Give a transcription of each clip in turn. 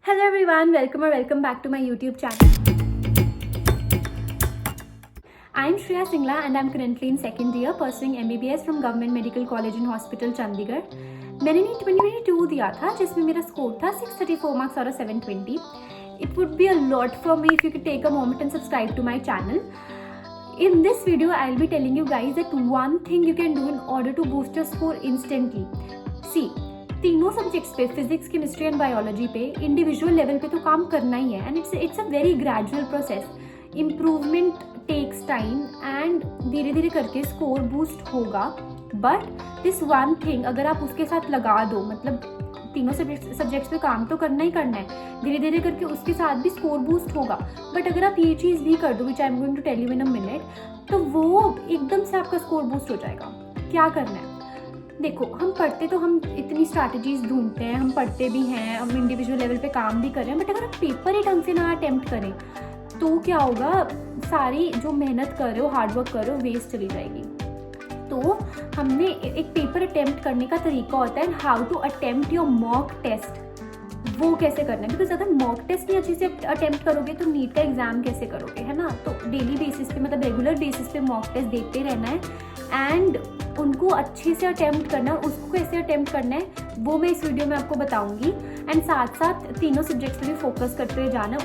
Hello everyone, welcome back to my YouTube channel. I am Shreya Singla and I am currently in second year pursuing MBBS from Government Medical College and Hospital Chandigarh. मैंने NEET 2022 दिया था जिसमें मेरा score था 634 marks out of 720. It would be a lot for me if you could take a moment and subscribe to my channel. In this video, I'll be telling you guys that one thing you can do in order to boost your score instantly. See, तीनों subjects पे physics, chemistry and biology पे individual level पे तो काम करना ही है and it's a very gradual process. Improvement takes time and धीरे धीरे करके स्कोर बूस्ट होगा. बट दिस वन थिंग अगर आप उसके साथ लगा दो, मतलब तीनों सब्जेक्ट्स पे काम तो करना ही करना है, धीरे धीरे करके उसके साथ भी स्कोर बूस्ट होगा. बट अगर आप ये चीज़ भी कर दो which I am going to tell you in a minute, तो वो एकदम से आपका स्कोर बूस्ट हो जाएगा. क्या करना है? देखो, हम पढ़ते तो हम इतनी स्ट्रैटेजीज ढूंढते हैं, हम पढ़ते भी हैं, हम इंडिविजुअल लेवल पे काम भी कर रहे हैं, बट अगर आप पेपर ही ढंग से ना अटेम्प्ट करें तो क्या होगा, सारी जो मेहनत कर रहे हो, हार्डवर्क कर रहे हो, वेस्ट चली जाएगी. तो हमने एक पेपर अटेम्प्ट करने का तरीका होता है, how to attempt your mock test. वो कैसे करना है, बिकॉज अगर मॉक टेस्ट नहीं अच्छे से अटेम्प्ट करोगे तो नीट का एग्जाम कैसे करोगे, है ना. तो डेली बेसिस पे, मतलब रेगुलर बेसिस पे मॉक टेस्ट देते रहना है एंड उनको अच्छे से अटेम्प्ट करना है. उसको कैसे अटेम्प्ट करना है वो मैं इस वीडियो में आपको बताऊंगी. एंड साथ साथ तीनों सब्जेक्ट्स पे भी फोकस करते हुए जाना.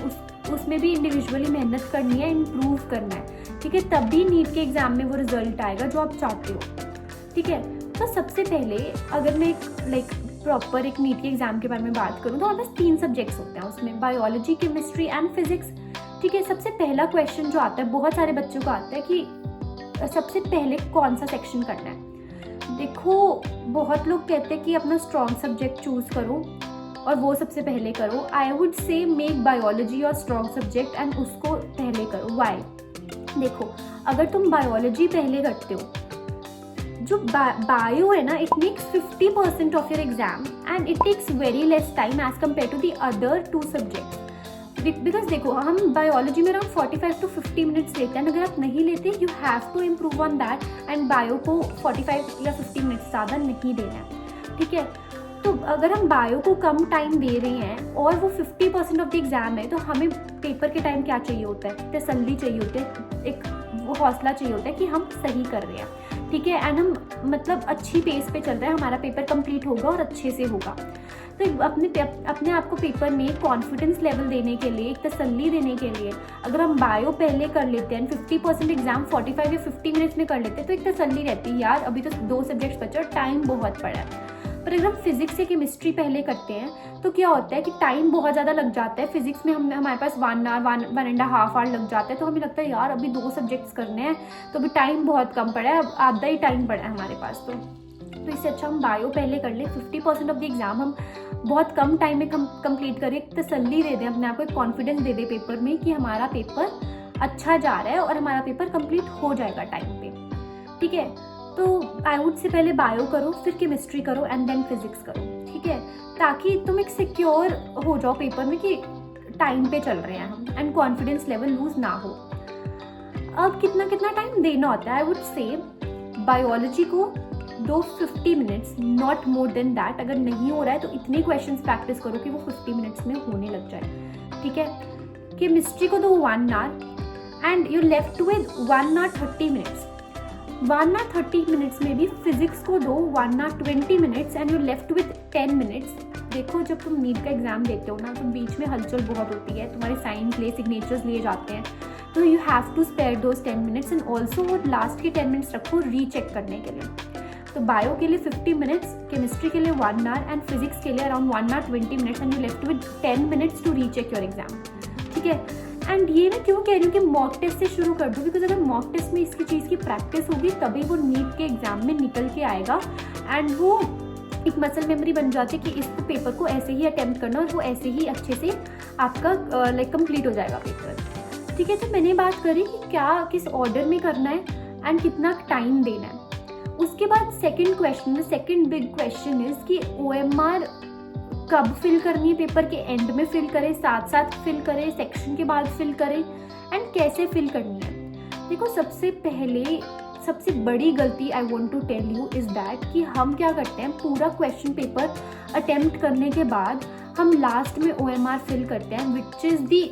उसमें भी इंडिविजुअली मेहनत करनी है, इम्प्रूव करना है, ठीक है. तभी नीट के एग्जाम में वो रिजल्ट आएगा जो आप चाहते हो, ठीक है. तो सबसे पहले अगर मैं प्रॉपर एक नीट के एग्जाम के बारे में बात करूँ तो हमारे पास 3 सब्जेक्ट्स होते हैं उसमें, बायोलॉजी, केमिस्ट्री एंड फिजिक्स, ठीक है. सबसे पहला क्वेश्चन जो आता है, बहुत सारे बच्चों को आता है कि सबसे पहले कौन सा सेक्शन करना है. देखो, बहुत लोग कहते हैं कि अपना स्ट्रॉन्ग सब्जेक्ट चूज करो और वो सबसे पहले करो. आई वुड से make biology your strong subject and उसको पहले करो. वाई? देखो, अगर तुम बायोलॉजी पहले करते हो, जो बायो है ना, it makes 50% of your exam and it takes very less time as compare to the other 2 subjects. Because देखो, हम बायोलॉजी में अराउंड 45 to 50 मिनट्स लेते हैं. अगर आप नहीं लेते, you have to improve on that and bio को 45 या 50 मिनट्स ज़्यादा नहीं देना है, ठीक है. तो अगर हम बायो को कम टाइम दे रहे हैं और वो 50% ऑफ द एग्जाम है, तो हमें पेपर के टाइम क्या चाहिए होता है? तसल्ली चाहिए होती है, एक वो हौसला चाहिए होता है कि हम सही कर रहे हैं, ठीक है. एंड हम मतलब अच्छी पेस पे चल रहे हैं, हमारा पेपर कंप्लीट होगा और अच्छे से होगा. तो अपने आप को पेपर में कॉन्फिडेंस लेवल देने के लिए, एक तसल्ली देने के लिए, अगर हम बायो पहले कर लेते हैं, 50% एग्जाम 45 या 50 मिनट्स में कर लेते हैं, तो एक तसल्ली रहती है, यार अभी तो 2 सब्जेक्ट्स बचे और टाइम बहुत पड़ा है. पर अगर हम फिजिक्स या केमिस्ट्री पहले करते हैं तो क्या होता है कि टाइम बहुत ज़्यादा लग जाता है. फिजिक्स में हमारे पास 1 आवर 1.5 आवर लग जाता है, तो हमें लगता है यार अभी 2 सब्जेक्ट्स करने हैं, तो अभी टाइम बहुत कम पड़ा है, अब आधा ही टाइम पड़ा है हमारे पास. तो इससे अच्छा हम बायो पहले कर ले. 50% ऑफ द एग्जाम हम बहुत कम टाइम में कंप्लीट करें, तसल्ली दे दें अपने आप को, एक कॉन्फिडेंस दे दें पेपर में कि हमारा पेपर अच्छा जा रहा है और हमारा पेपर कंप्लीट हो जाएगा टाइम पे, ठीक है. तो आई वुड से पहले बायो करो, फिर केमिस्ट्री करो एंड देन फिजिक्स करो, ठीक है, ताकि तुम एक सिक्योर हो जाओ पेपर में कि टाइम पे चल रहे हैं हम एंड कॉन्फिडेंस लेवल लूज ना हो. अब कितना टाइम देना होता है? आई वुड से बायोलॉजी को दो 50 minutes, not more than that. अगर नहीं हो रहा है तो इतने क्वेश्चंस प्रैक्टिस करो कि वो 50 मिनट्स में होने लग जाए, ठीक है. केमिस्ट्री को दो 1 hour and you left with 1 hour 30 minutes. 1 hour 30 minutes में भी फिजिक्स को दो 1 hour 20 minutes and you left with 10 minutes. देखो, जब तुम नीट का एग्जाम देते हो ना, तो बीच में हलचल बहुत होती है, तुम्हारे साइंस लिए, सिग्नेचर्स लिए जाते हैं, तो you have to spare those 10 minutes and also वो लास्ट के 10 मिनट्स रखो रीचेक करने के लिए. तो बायो के लिए 50 मिनट्स, केमिस्ट्री के लिए 1 आवर एंड फिजिक्स के लिए around 1 hour 20 minutes and you left with 10 minutes to recheck your exam, ठीक है. एंड ये मैं क्यों कह रही हूँ कि मॉक टेस्ट से शुरू कर दूँ, बिकॉज अगर मॉक टेस्ट में इसकी चीज़ की प्रैक्टिस होगी तभी वो नीट के एग्जाम में निकल के आएगा एंड वो एक मसल मेमोरी बन जाती है कि इस पेपर को ऐसे ही अटेम्प्ट करना और वो ऐसे ही अच्छे से आपका कंप्लीट हो जाएगा पेपर, ठीक है. तो मैंने बात करी कि क्या किस ऑर्डर में करना है एंड कितना टाइम देना है. उसके बाद सेकंड बिग क्वेश्चन इज कि OMR कब फिल करनी है, पेपर के एंड में फिल करें, साथ फिल करें, सेक्शन के बाद फिल करें एंड कैसे फिल करनी है. देखो, सबसे बड़ी गलती I want to tell you is that कि हम क्या करते हैं, पूरा क्वेश्चन पेपर अटेम्प्ट करने के बाद हम लास्ट में OMR फिल करते हैं, which is the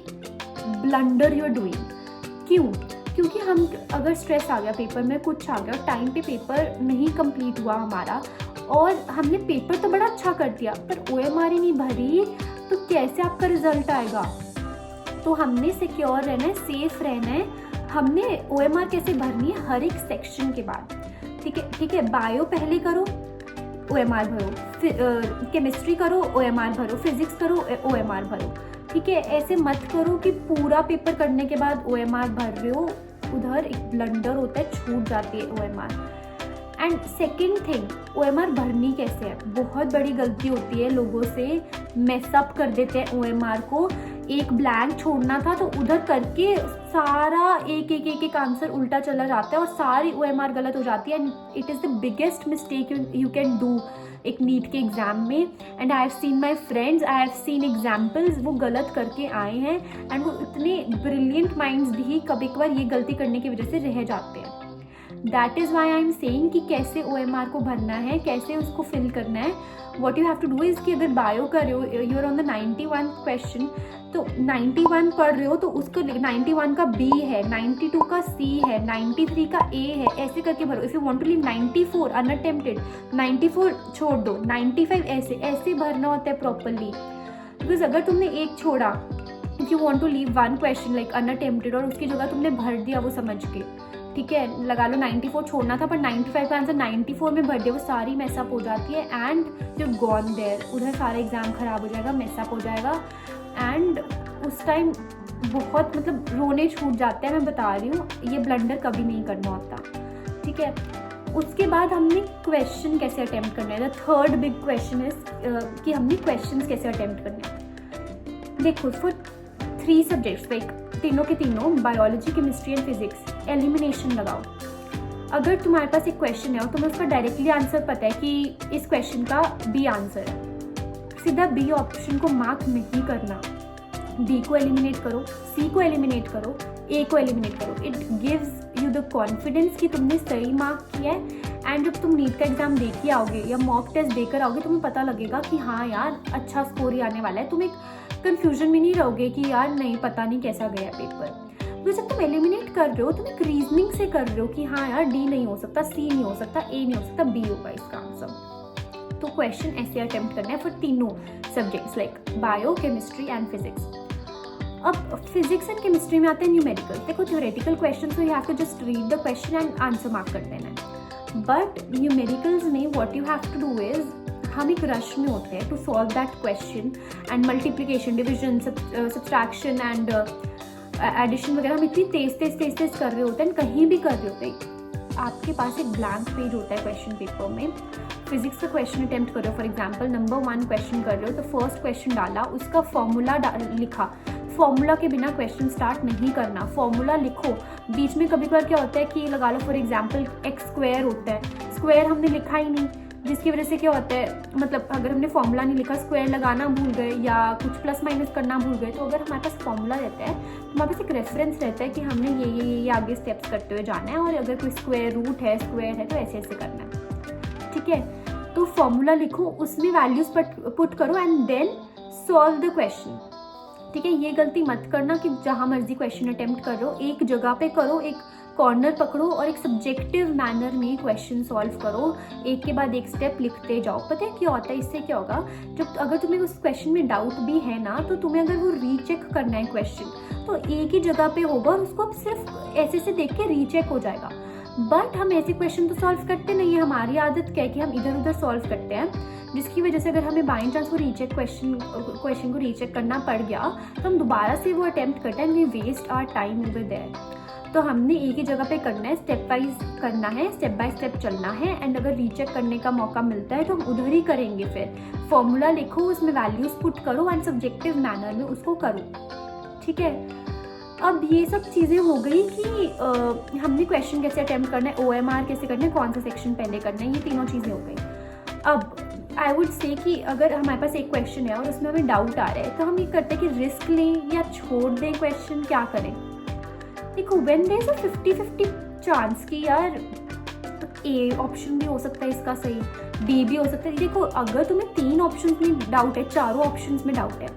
blunder you are doing. क्यों? क्योंकि हम अगर स्ट्रेस आ गया, पेपर में कुछ आ गया और टाइम पे पेपर नहीं कंप्लीट हुआ हमारा, और हमने पेपर तो बड़ा अच्छा कर दिया पर OMR ही नहीं भरी, तो कैसे आपका रिजल्ट आएगा? तो हमने सिक्योर रहना है, सेफ रहना है। हमने OMR कैसे भरनी है? हर एक सेक्शन के बाद। ठीक है। बायो पहले करो, OMR भरो, केमिस्ट्री करो, OMR भरो, फिजिक्स करो, OMR भरो। ठीक है, ऐसे मत करो कि पूरा पेपर करने के बाद OMR भर रहे हो, उधर एक ब्लंडर होता है, छूट जाती है OMR। And second thing, OMR भरनी कैसे है? बहुत बड़ी गलती होती है, लोगों से मेसअप कर देते हैं OMR को। एक ब्लैंक छोड़ना था तो उधर करके सारा एक आंसर उल्टा चला जाता है और सारी OMR गलत हो जाती है। And it is the biggest mistake you can do एक नीट के एग्ज़ाम में। And I have seen my friends, I have seen examples, वो गलत करके आए हैं एंड वो इतने ब्रिलियंट माइंड्स भी कभी कभार ये गलती करने की वजह से रह जाते हैं। That is why I am saying कि कैसे OMR को भरना है, कैसे उसको फिल करना है। What you have to do is कि अगर बायो कर रहे हो, you are on the 91 question, तो 91 पढ़ रहे हो तो उसको 91 का B है, 92 का C है, 93 का A है, ऐसे करके भरो। If you want to leave 94 unattempted, 94 छोड़ दो, 95 ऐसे भरना होता है प्रॉपरली। बिकॉज अगर तुमने एक छोड़ा, if you want to leave one question like unattempted और उसकी जगह तुमने भर दिया वो समझ के, ठीक है, लगा लो 94 छोड़ना था पर 95 का आंसर 94 में भर दिया, वो सारी मैसअप हो जाती है एंड यू गॉन देयर। उधर सारा एग्जाम खराब हो जाएगा, मैसअप हो जाएगा एंड उस टाइम बहुत मतलब रोने छूट जाते हैं। मैं बता रही हूँ, ये ब्लंडर कभी नहीं करना होता। ठीक है, उसके बाद हमने क्वेश्चन कैसे अटेम्प्ट करना है। The third big question is कि हमने क्वेश्चंस कैसे अटेम्प्ट करने हैं। देखो, फॉर 3 सब्जेक्ट्स लाइक तीनों के तीनों, biology, chemistry and physics, elimination लगाओ। अगर तुम्हारे पास एक क्वेश्चन है और तुम्हें उसका डायरेक्टली आंसर पता है कि इस क्वेश्चन का B आंसर है, सीधा B ऑप्शन को मार्क नहीं करना। D को एलिमिनेट करो, C को एलिमिनेट करो, A को एलिमिनेट करो। It gives you the confidence कि तुमने सही मार्क किया है। एंड जब तुम नीट का एग्जाम दे के आओगे या मॉक टेस्ट देकर आओगे, तुम्हें पता लगेगा कि हाँ यार अच्छा स्कोर ही आने वाला है। तुम एक कन्फ्यूजन में नहीं रहोगे कि यार नहीं, पता नहीं कैसा गया पेपर। तो जब तुम एलिमिनेट कर रहे हो तुम एक रीजनिंग से कर रहे हो कि हाँ यार D नहीं हो सकता, C नहीं हो सकता, A नहीं हो सकता, B होगा इसका आंसर। तो क्वेश्चन ऐसे अटेम्प्ट करना है फॉर तीनों subjects like bio, chemistry and physics. अब फिजिक्स एंड केमिस्ट्री में आते हैं न्यूमेरिकल। देखो, थ्योरेटिकल क्वेश्चन तो you have to just read the question and answer mark कर देना है। बट न्यूमेरिकल्स में what you have to do is, हम एक रश में होते हैं to solve that question and multiplication, division, subtraction and addition वगैरह हम इतनी तेज कर रहे होते हैं, कहीं भी कर रहे होते हैं। आपके पास एक ब्लैंक पेज होता है क्वेश्चन पेपर में। फिजिक्स का क्वेश्चन अटेम्प्ट कर रहे हो, फॉर एग्जांपल नंबर 1 क्वेश्चन कर रहे हो, तो फर्स्ट क्वेश्चन डाला, उसका फॉर्मूला लिखा। फॉर्मूला के बिना क्वेश्चन स्टार्ट नहीं करना, फॉर्मूला लिखो। बीच में कभी कभार क्या होता है कि लगा लो फॉर एग्जांपल x स्क्वायर होता है, स्क्वायर हमने लिखा ही नहीं, जिसकी वजह से क्या होता है, मतलब अगर हमने फॉर्मूला नहीं लिखा, स्क्वायर लगाना भूल गए या कुछ प्लस माइनस करना भूल गए, तो अगर हमारे पास फॉर्मूला रहता है तो हमारे पास एक रेफरेंस रहता है कि हमने ये आगे स्टेप्स करते हुए जाना है, और अगर कोई स्क्वायर रूट है, स्क्वायर है, तो ऐसे ऐसे करना है। ठीक है, तो फॉर्मूला लिखो, उसमें वैल्यूज पुट करो and then solve the question. ठीक है, ये गलती मत करना कि जहाँ मर्जी क्वेश्चन अटेम्प्ट करो, एक जगह पे करो, एक कॉर्नर पकड़ो और एक सब्जेक्टिव मैनर में क्वेश्चन सॉल्व करो, एक के बाद एक स्टेप लिखते जाओ। पता है क्या होता है, इससे क्या होगा, जब अगर तुम्हें उस क्वेश्चन में डाउट भी है ना, तो तुम्हें अगर वो रीचेक करना है क्वेश्चन, तो एक ही जगह पे होगा और उसको सिर्फ ऐसे से देख के रीचेक हो जाएगा। बट हम ऐसे क्वेश्चन तो सॉल्व करते नहीं है, हमारी आदत क्या है कि हम इधर उधर सॉल्व करते हैं, जिसकी वजह से अगर हमें बाई चांस वो रीचेक क्वेश्चन को रीचेक करना पड़ गया, तो हम दोबारा से वो अटेम्प्ट करते हैं, we waste our time over there. तो हमने एक ही जगह पे करना है, स्टेप वाइज करना है, स्टेप बाय स्टेप चलना है। एंड अगर रीचेक करने का मौका मिलता है तो हम उधर ही करेंगे। फिर फॉर्मूला लिखो, उसमें वैल्यूज पुट करो एंड सब्जेक्टिव मैनर में उसको करो। ठीक है, अब ये सब चीज़ें हो गई कि हमने क्वेश्चन कैसे अटेम्प्ट करना है, OMR कैसे करना है, कौन सा सेक्शन पहले करना है, ये तीनों चीज़ें हो गई। अब आई वुड से कि अगर हमारे पास एक क्वेश्चन है और उसमें हमें डाउट आ रहा है, तो हम ये करते हैं कि रिस्क लें या छोड़ दें क्वेश्चन, क्या करें। देखो, when there is a 50-50 chance कि यार ए ऑप्शन भी हो सकता है इसका सही, डी भी हो सकता है। देखो अगर तुम्हें 3 ऑप्शन में डाउट है, चारों ऑप्शन में डाउट है,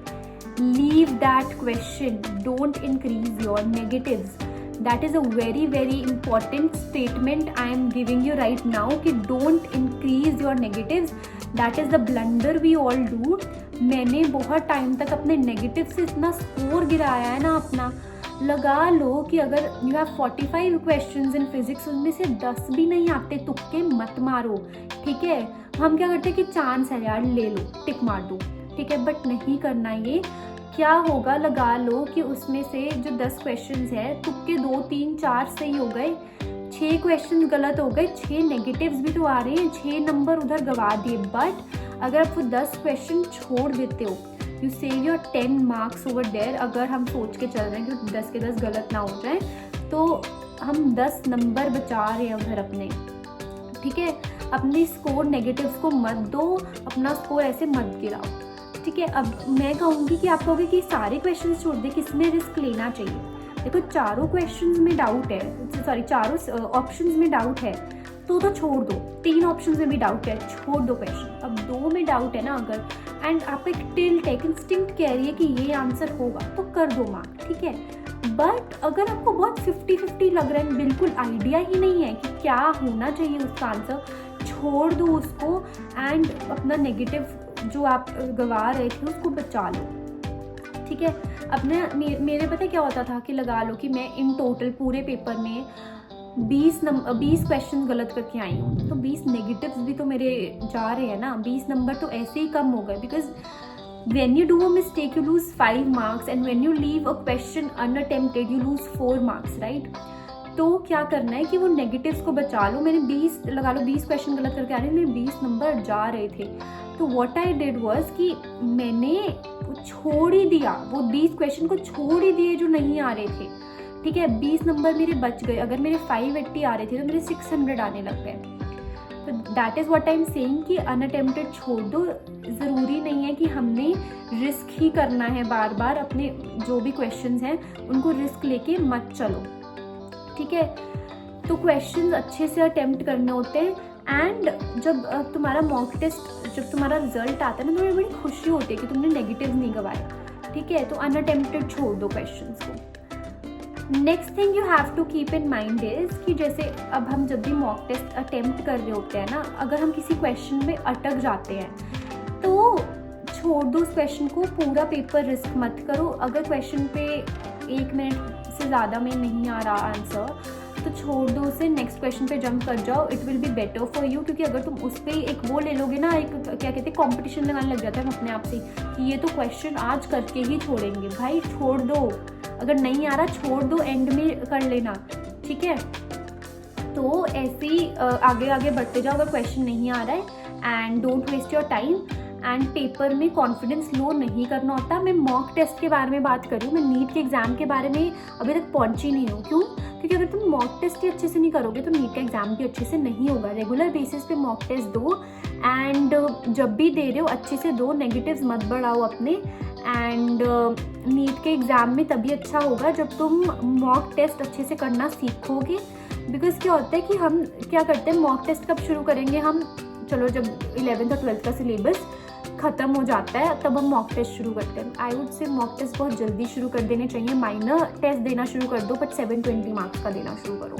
leave that question, don't increase your negatives. That is a very very important statement I am giving you right now कि don't increase your negatives. That is the blunder we all do. मैंने बहुत time तक अपने negative से इतना score गिराया है ना अपना। लगा लो कि अगर you have 45 questions in physics, उनमें से 10 भी नहीं आते, तुक्के मत मारो, ठीक है। हम क्या करते हैं कि चांस है यार, ले लो, टिक मार दो, ठीक है, बट नहीं करना ये। क्या होगा, लगा लो कि उसमें से जो 10 क्वेश्चंस है, तुक्के 2 3 4 सही हो गए, 6 क्वेश्चन गलत हो गए, 6 नेगेटिव्स भी तो आ रहे हैं, 6 नंबर उधर गवा दिए। बट अगर आप वो 10 क्वेश्चन छोड़ देते हो, you save your 10 marks over there. अगर हम सोच के चल रहे हैं कि 10 के 10 गलत ना हो जाए, तो हम 10 नंबर बचा रहे हैं उधर अपने, ठीक है। अपने स्कोर नेगेटिव्स को मत दो, अपना स्कोर ऐसे मत गिराओ, ठीक है। अब मैं कहूँगी कि आप कहोगे कि सारे क्वेश्चन छोड़ दे, किसमें रिस्क लेना चाहिए। देखो चारों क्वेश्चन में डाउट है, सॉरी चारों ऑप्शन में डाउट है तो छोड़ दो। 3 ऑप्शन में भी डाउट है, छोड़ दो क्वेश्चन। अब 2 में डाउट है ना अगर, एंड आप एक टिल्ट है, इंस्टिंक्ट कह रही है कि ये आंसर होगा, तो कर दो मार्क, ठीक है। बट अगर आपको बहुत 50-50 लग रहा है, बिल्कुल आइडिया ही नहीं है कि क्या होना चाहिए उसका आंसर, छोड़ दो उसको एंड अपना नेगेटिव जो आप गवा रहे थे उसको बचा लो, ठीक है। अपने मेरे पता क्या होता था कि लगा लो कि मैं इन टोटल पूरे पेपर में 20 क्वेश्चन गलत करके आई हूँ, तो 20 नेगेटिव्स भी तो मेरे जा रहे हैं ना, 20 नंबर तो ऐसे ही कम हो गए। Because when you do a mistake you lose 5 marks and when you leave a question unattempted you lose 4 marks, right? तो क्या करना है कि वो नेगेटिव्स को बचा लो। मैंने 20 लगा लो 20 क्वेश्चन गलत करके आ रहे, मेरे 20 नंबर जा रहे थे, तो व्हाट आई डिड वाज कि मैंने छोड़ ही दिया, वो 20 क्वेश्चन को छोड़ ही दिए जो नहीं आ रहे थे, ठीक है। 20 नंबर मेरे बच गए। अगर मेरे 580 आ रहे थे तो मेरे 600 आने लग गए। तो that is what I am saying कि अनअटेम्प्टेड छोड़ दो। ज़रूरी नहीं है कि हमने रिस्क ही करना है बार बार, अपने जो भी क्वेश्चंस हैं उनको रिस्क लेके मत चलो, ठीक है। तो क्वेश्चंस अच्छे से अटेम्प्ट करने होते हैं। एंड जब तुम्हारा मॉक टेस्ट, जब तुम्हारा रिजल्ट आता है ना, तो बड़ी खुशी होती है कि तुमने नेगेटिव नहीं गवाया, ठीक है। तो अनअटेम्प्टेड छोड़ दो क्वेश्चंस को। Next thing you have to keep in mind is कि जैसे अब हम जब भी मॉक टेस्ट अटेम्प्ट कर रहे होते हैं ना, अगर हम किसी क्वेश्चन में अटक जाते हैं तो छोड़ दो उस क्वेश्चन को, पूरा पेपर रिस्क मत करो। अगर क्वेश्चन पे 1 मिनट से ज़्यादा में नहीं आ रहा आंसर, तो छोड़ दो उसे, नेक्स्ट क्वेश्चन पे जंप कर जाओ, it will be better for you. क्योंकि अगर तुम उस पर एक वो ले लोगे ना, एक क्या कहते हैं कंपटीशन लगाने लग जाता है हम अपने आप से कि ये तो क्वेश्चन आज करके ही छोड़ेंगे। भाई छोड़ दो, अगर नहीं आ रहा छोड़ दो, एंड में कर लेना, ठीक है। तो ऐसे ही आगे आगे बढ़ते जाओ अगर क्वेश्चन नहीं आ रहा है। And don't waste your time. And paper में कॉन्फिडेंस लो नहीं करना होता। मैं मॉक टेस्ट के बारे में बात कर रही हूँ, मैं नीट के एग्ज़ाम के बारे में अभी तक पहुँची नहीं हूँ। क्यों? क्योंकि अगर तुम मॉक टेस्ट ही अच्छे से नहीं करोगे तो नीट का एग्ज़ाम भी अच्छे से नहीं होगा। रेगुलर बेसिस पे मॉक टेस्ट दो, एंड जब भी दे रहे हो अच्छे से दो, नेगेटिव्स मत बढ़ाओ अपने। एंड नीट के एग्ज़ाम में तभी अच्छा होगा जब तुम मॉक टेस्ट अच्छे से करना सीखोगे। बिकॉज क्या होता है कि हम क्या करते हैं, मॉक टेस्ट कब शुरू करेंगे हम, चलो जब 11th और 12th का सिलेबस ख़त्म हो जाता है तब हम मॉक टेस्ट शुरू करते हैं। I would say mock test बहुत जल्दी शुरू कर देने चाहिए। माइनर टेस्ट देना शुरू कर दो, बट 720 मार्क्स का देना शुरू करो,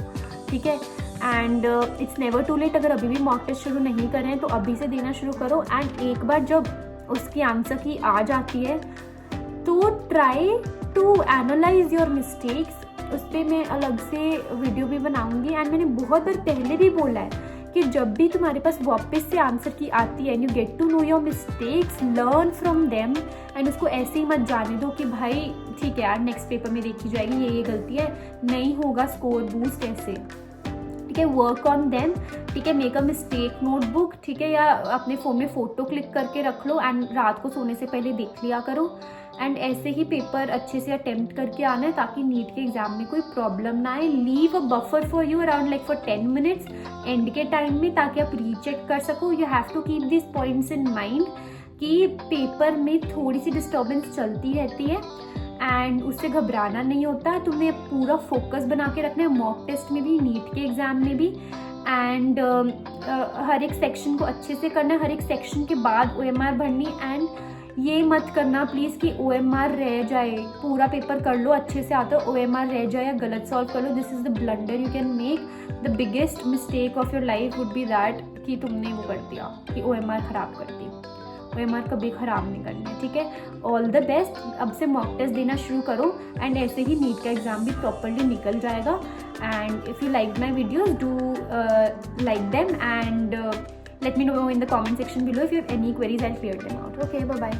ठीक है। And it's never too late. अगर अभी भी मॉक टेस्ट शुरू नहीं करें तो अभी से देना शुरू करो। एंड एक बार जब उसकी आंसर की आ जाती है तो try to analyse your mistakes. उस पर मैं अलग से वीडियो भी बनाऊंगी। एंड मैंने बहुत बार पहले भी बोला है कि जब भी तुम्हारे पास वापस से आंसर की आती है and you get to know your mistakes, learn from them. And उसको ऐसे ही मत जाने दो कि भाई ठीक है यार नेक्स्ट पेपर में देखी जाएगी, ये गलती है, नहीं होगा स्कोर बूस्ट ऐसे, ठीक है। वर्क ऑन देम, ठीक है। मेक अ मिस्टेक नोटबुक, ठीक है, या अपने फ़ोन में फ़ोटो क्लिक करके रख लो एंड रात को सोने से पहले देख लिया करो। एंड ऐसे ही पेपर अच्छे से अटेम्प्ट करके आना है ताकि नीट के एग्जाम में कोई प्रॉब्लम ना आए। Leave a buffer for you around like for 10 minutes end के टाइम में, ताकि आप रीचेक कर सको। You have to keep this points in mind कि पेपर में थोड़ी सी डिस्टर्बेंस चलती रहती है एंड उससे घबराना नहीं होता। तुम्हें पूरा फोकस बना के रखना है, मॉक टेस्ट में भी, नीट के एग्ज़ाम में भी। एंड हर एक सेक्शन को अच्छे से करना, हर एक सेक्शन के बाद OMR भरनी। एंड ये मत करना प्लीज़ कि OMR रह जाए, पूरा पेपर कर लो अच्छे से आता है, OMR रह जाए या गलत सॉल्व कर लो। This is the blunder you can make. The biggest mistake of your life would be that कि तुमने वो कर दिया कि OMR ख़राब कर दी। OMR कभी ख़राब नहीं करना है, ठीक है। ऑल द बेस्ट, अब से मॉक टेस्ट देना शुरू करो एंड ऐसे ही नीट का एग्ज़ाम भी प्रॉपरली निकल जाएगा। And if you like my videos do like them and let me know in the comment section below if you have any queries. I'll clear them out. Okay, bye bye.